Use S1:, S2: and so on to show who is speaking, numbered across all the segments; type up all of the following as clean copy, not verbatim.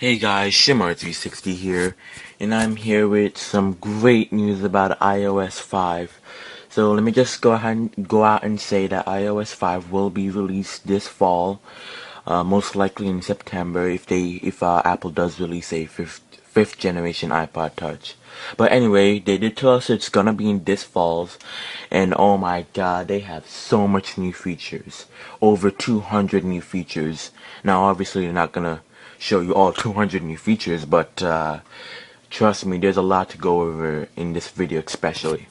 S1: Hey guys, Shimmer360 here, and I'm here with some great news about iOS 5. So let me just go ahead and go out and say that iOS 5 will be released this fall, most likely in September if Apple does release a fifth generation iPod Touch. But anyway, they did tell us it's gonna be in this falls, and oh my god, they have so much new features, over 200 new features. Now obviously they're not gonna show you all 200 new features, but trust me, there's a lot to go over in this video especially.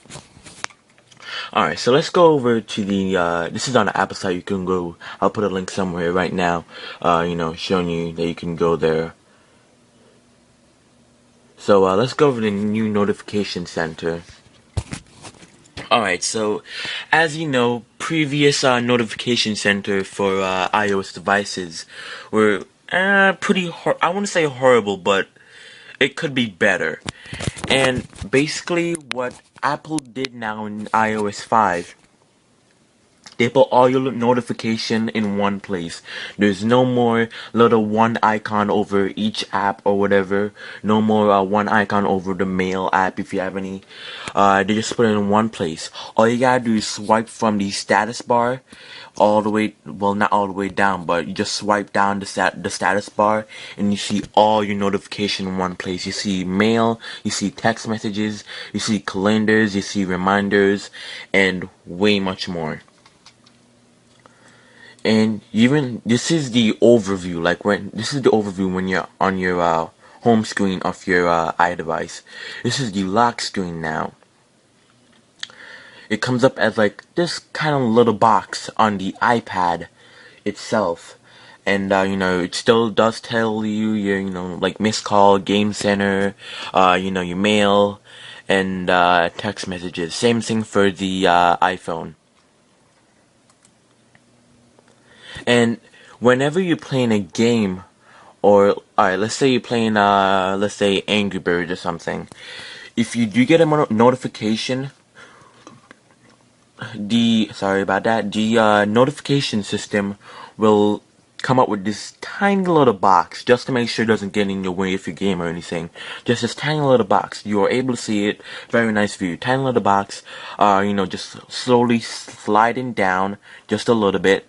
S1: Alright, so let's go over to the, this is on the Apple site. You can go, I'll put a link somewhere right now, showing you that you can go there. So let's go over the new notification center. Alright, so as you know, previous notification center for iOS devices were pretty, I wouldn't say horrible, but it could be better. And basically what Apple did now in iOS 5, they put all your notification in one place. There's no more little one icon over each app or whatever. No more one icon over the mail app if you have any. They just put it in one place. All you gotta do is swipe from the status bar all the way, well, not all the way down, but you just swipe down the status bar and you see all your notification in one place. You see mail, you see text messages, you see calendars, you see reminders, and way much more. And even this is the overview, this is the overview when you're on your home screen of your iDevice. This is the lock screen now. It comes up as like this kind of little box on the iPad itself, and it still does tell you your like missed call, game center, your mail, and text messages. Same thing for the iPhone. And whenever you're playing a game, or alright, let's say you're playing let's say Angry Birds or something, if you do get a notification, the notification system will come up with this tiny little box just to make sure it doesn't get in your way of your game or anything. Just this tiny little box. You are able to see it. Very nice view. Tiny little box. Just slowly sliding down just a little bit,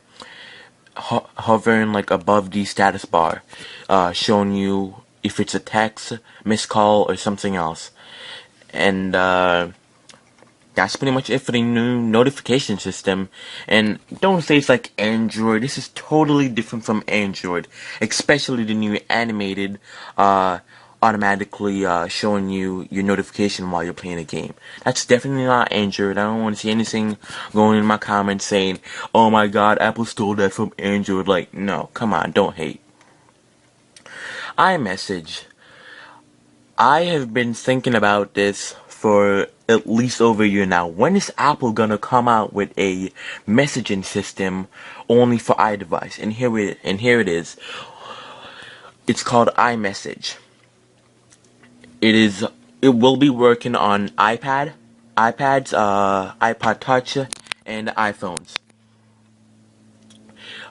S1: hovering like above the status bar, showing you if it's a text, missed call, or something else. And that's pretty much it for the new notification system. And don't say it's like Android. This is totally different from Android, especially the new animated, automatically showing you your notification while you're playing a game. That's definitely not Android. I don't want to see anything going in my comments saying, "Oh my God, Apple stole that from Android." Like, no, come on, don't hate. iMessage. I have been thinking about this for at least over a year now. When is Apple gonna come out with a messaging system only for iDevice? And here it is. It's called iMessage. It will be working on iPads, iPod Touch, and iPhones.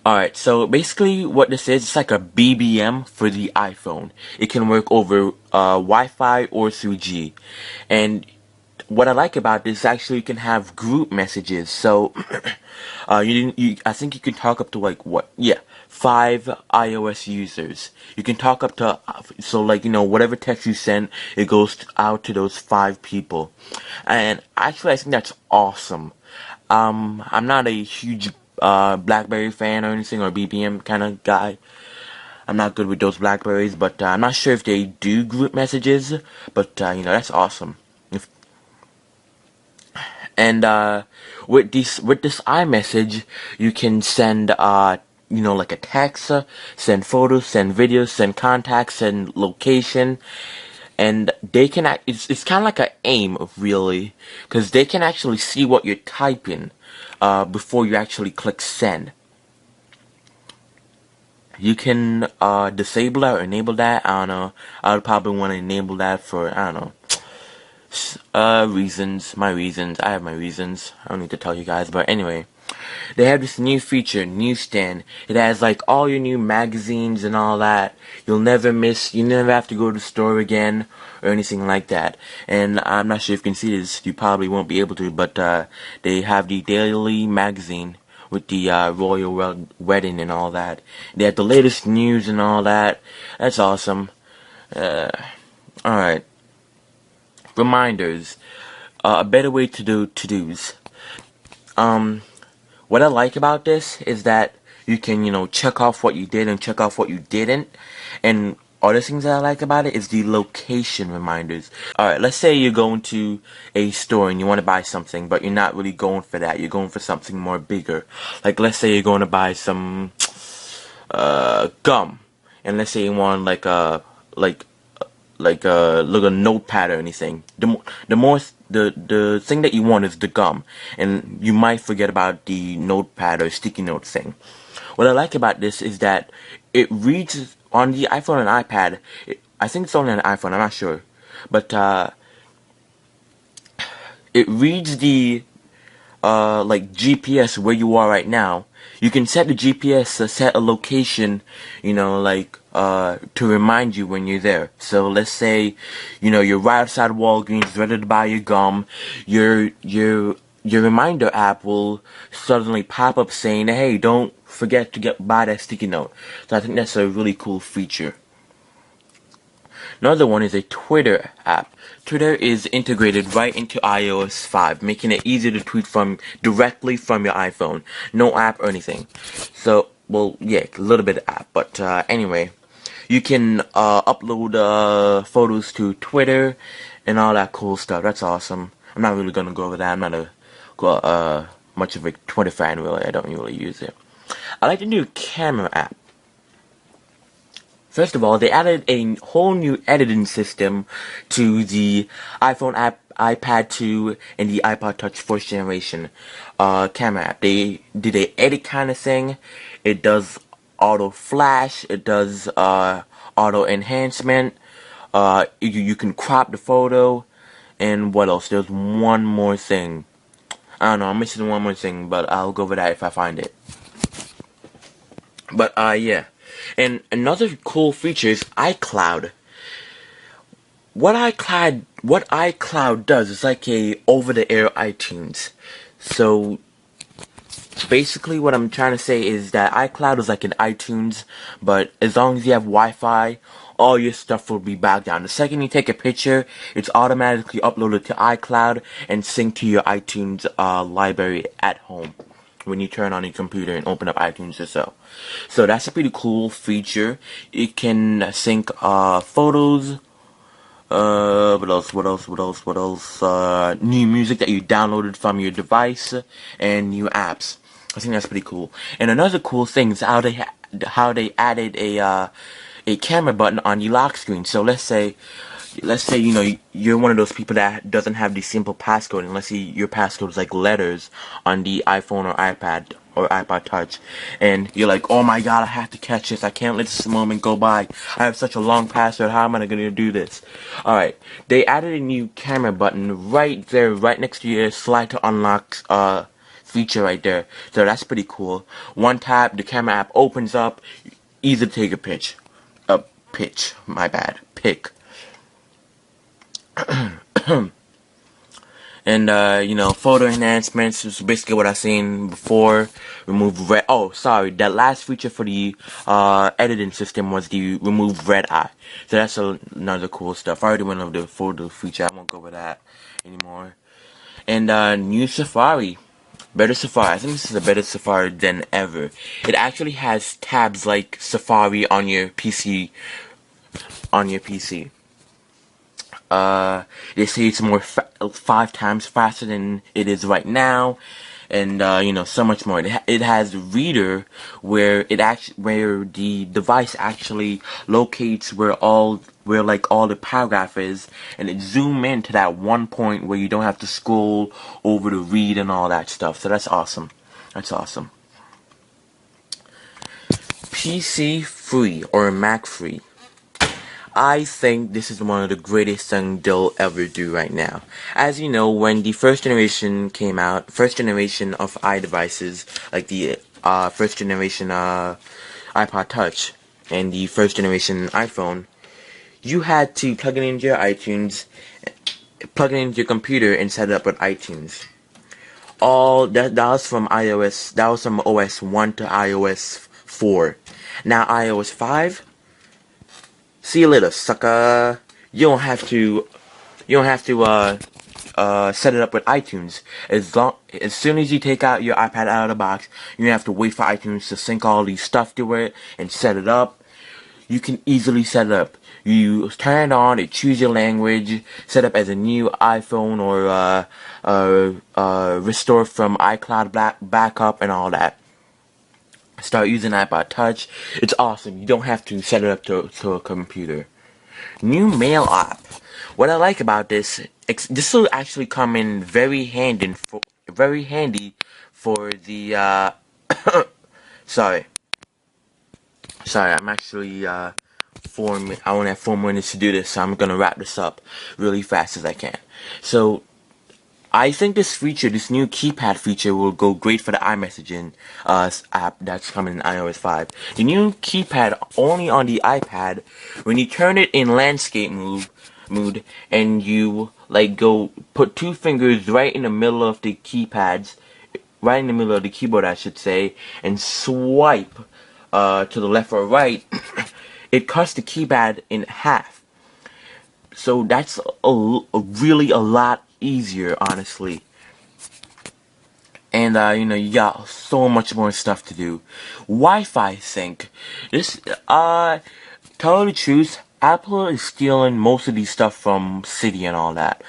S1: Alright, so basically what this is, it's like a BBM for the iPhone. It can work over Wi-Fi or 3G. And what I like about this, actually you can have group messages. So I think you can talk up to like 5 iOS users. You can talk up to so like whatever text you send, it goes out to those 5 people. And actually I think that's awesome. I'm not a huge BlackBerry fan or anything, or BBM kind of guy. I'm not good with those Blackberries, but I'm not sure if they do group messages. But that's awesome. And with this iMessage, you can send like a text, send photos, send videos, send contacts, send location, and they can it's kind of like a AIM, really, because they can actually see what you're typing before you actually click send. You can disable that or enable that. I don't know. I would probably want to enable that for, I don't know, reasons. My reasons. I have my reasons. I don't need to tell you guys, but anyway. They have this new feature, Newsstand. It has like all your new magazines and all that. You'll never miss, you never have to go to the store again or anything like that. And I'm not sure if you can see this, you probably won't be able to, but they have the daily magazine with the royal wedding and all that. They have the latest news and all that. That's awesome. Alright. Reminders. A better way to do to-dos. What I like about this is that you can, check off what you did and check off what you didn't. And other things that I like about it is the location reminders. Alright, let's say you're going to a store and you want to buy something, but you're not really going for that. You're going for something more bigger. Like, let's say you're going to buy some gum. And let's say you want like a little notepad or anything. The thing that you want is the gum, and you might forget about the notepad or sticky note thing. What I like about this is that it reads on the iPhone and iPad. I think it's only on the iPhone, I'm not sure, but it reads the like GPS where you are right now. You can set the GPS to set a location, to remind you when you're there. So let's say, you're right outside Walgreens, ready to buy your gum. Your reminder app will suddenly pop up saying, hey, don't forget to buy that sticky note. So I think that's a really cool feature. Another one is a Twitter app. Twitter is integrated right into iOS 5, making it easy to tweet directly from your iPhone. No app or anything. So, well, yeah, a little bit of app, but anyway, you can upload photos to Twitter and all that cool stuff. That's awesome. I'm not really gonna go over that. I'm not much of a Twitter fan, really. I don't really use it. I like the new camera app. First of all, they added a whole new editing system to the iPhone app, iPad 2, and the iPod Touch 4th generation camera app. They did a edit kind of thing. It does auto flash. It does auto enhancement. You can crop the photo. And what else? There's one more thing. I don't know. I'm missing one more thing, but I'll go over that if I find it. But yeah. And another cool feature is iCloud. What iCloud does is like a over-the-air iTunes. So basically what I'm trying to say is that iCloud is like an iTunes, but as long as you have Wi-Fi, all your stuff will be backed down. The second you take a picture, it's automatically uploaded to iCloud and synced to your iTunes library at home when you turn on your computer and open up iTunes or so. So that's a pretty cool feature. It can sync photos, what else? New music that you downloaded from your device, and new apps. I think that's pretty cool. And another cool thing is how they added a camera button on the lock screen. So let's say you're one of those people that doesn't have the simple passcode, and let's say your passcode is like letters on the iPhone or iPad or iPod Touch, and you're like, oh my god, I have to catch this, I can't let this moment go by, I have such a long password, how am I gonna do this? Alright, they added a new camera button right there, right next to your slide to unlock feature right there. So that's pretty cool. One tap, the camera app opens up, easy to take a pic. And photo enhancements is basically what I've seen before. Remove red. Oh, sorry. That last feature for the editing system was the remove red eye. So that's another cool stuff. I already went over the photo feature. I won't go over that anymore. And new Safari. Better Safari. I think this is a better Safari than ever. It actually has tabs like Safari on your PC. They say it's more 5 times faster than it is right now, and so much more. It has Reader, where the device actually locates where all the paragraph is, and it zoom in to that one point where you don't have to scroll over to read and all that stuff. So that's awesome. That's awesome. PC free or Mac free. I think this is one of the greatest things they'll ever do right now. As you know, when the first generation came out, first generation of iDevices, like the first generation iPod Touch and the first generation iPhone, you had to plug it into your iTunes, plug it into your computer, and set it up with iTunes. All that was from iOS. That was from OS 1 to iOS 4. Now iOS 5. See you later, sucker. You don't have to. You don't have to set it up with iTunes. As soon as you take out your iPad out of the box, you don't have to wait for iTunes to sync all these stuff to it and set it up. You can easily set it up. You turn it on, it choose your language, set up as a new iPhone or restore from iCloud backup and all that. Start using iPod Touch. It's awesome. You don't have to set it up to a computer. New mail app. What I like about this, this will actually come in very handy for the sorry, I'm actually I only have 4 minutes to do this, so I'm gonna wrap this up really fast as I can. So I think this feature, this new keypad feature, will go great for the iMessaging app that's coming in iOS 5. The new keypad only on the iPad, when you turn it in landscape mood, and you like go put two fingers right in the middle of the keypads, right in the middle of the keyboard, I should say, and swipe to the left or right, it cuts the keypad in half. So that's really a lot easier, honestly. And you know, you got so much more stuff to do. Wi-Fi sync. This tell the truth, Apple is stealing most of these stuff from Cydia and all that.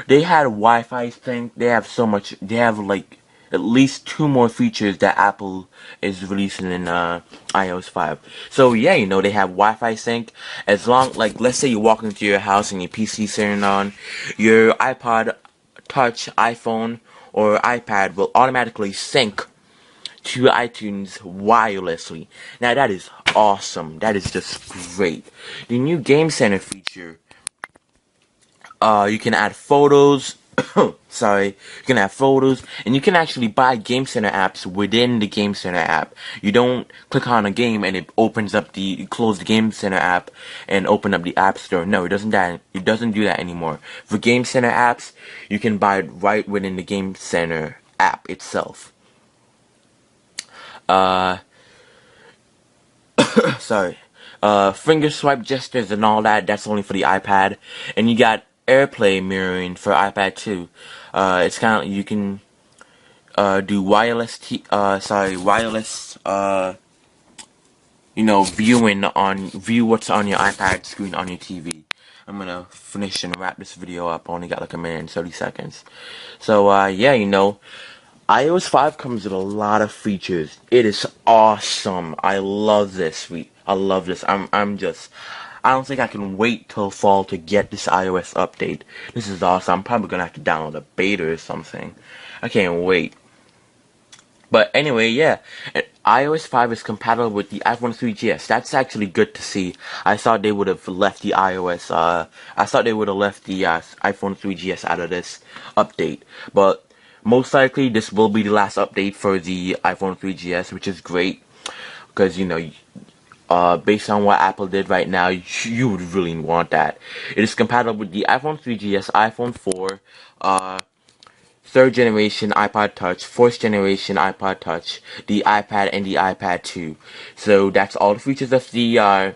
S1: They had Wi-Fi sync. They have so much. They have like at least 2 more features that Apple is releasing in iOS 5. So yeah, you know, they have Wi-Fi sync. As long, like, let's say you walk into your house and your PC's turned on, your iPod Touch, iPhone, or iPad will automatically sync to iTunes wirelessly. Now that is awesome. That is just great. The new Game Center feature. You can add photos. Sorry, you can add photos, and you can actually buy Game Center apps within the Game Center app. You don't click on a game and it opens up you close the Game Center app and open up the App Store. No, it doesn't do that anymore. For Game Center apps, you can buy it right within the Game Center app itself. Sorry. Finger swipe gestures and all that, that's only for the iPad. And you got AirPlay mirroring for iPad too. It's kind of, you can do wireless you know, view what's on your iPad screen on your TV. I'm gonna finish and wrap this video up. I only got like a minute and 30 seconds. So yeah, you know, iOS 5 comes with a lot of features. It is awesome. I love this. I love this. I don't think I can wait till fall to get this iOS update. This is awesome. I'm probably gonna have to download a beta or something. I can't wait. But anyway, yeah, iOS 5 is compatible with the iPhone 3GS. That's actually good to see. I thought they would have left the iPhone 3GS out of this update. But most likely, this will be the last update for the iPhone 3GS, which is great. Because, you know, based on what Apple did right now, you would really want that. It is compatible with the iPhone 3GS, iPhone 4, 3rd generation iPod Touch, 4th generation iPod Touch, the iPad, and the iPad 2. So that's all the features of the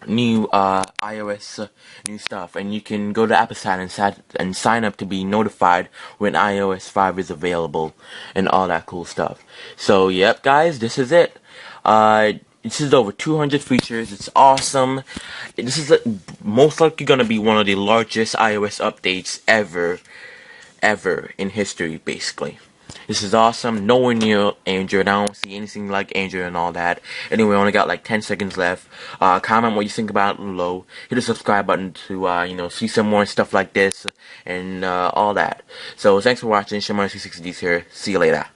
S1: new iOS new stuff. And you can go to Apple Store and sign up to be notified when iOS 5 is available and all that cool stuff. So yep, guys, this is it. This is over 200 features. It's awesome. This is most likely going to be one of the largest iOS updates ever in history, basically. This is awesome. Nowhere near Android. I don't see anything like Android and all that. Anyway, only got like 10 seconds left. Comment what you think about it below. Hit the subscribe button to, you know, see some more stuff like this and all that. So, thanks for watching. Shimmer360 here. See you later.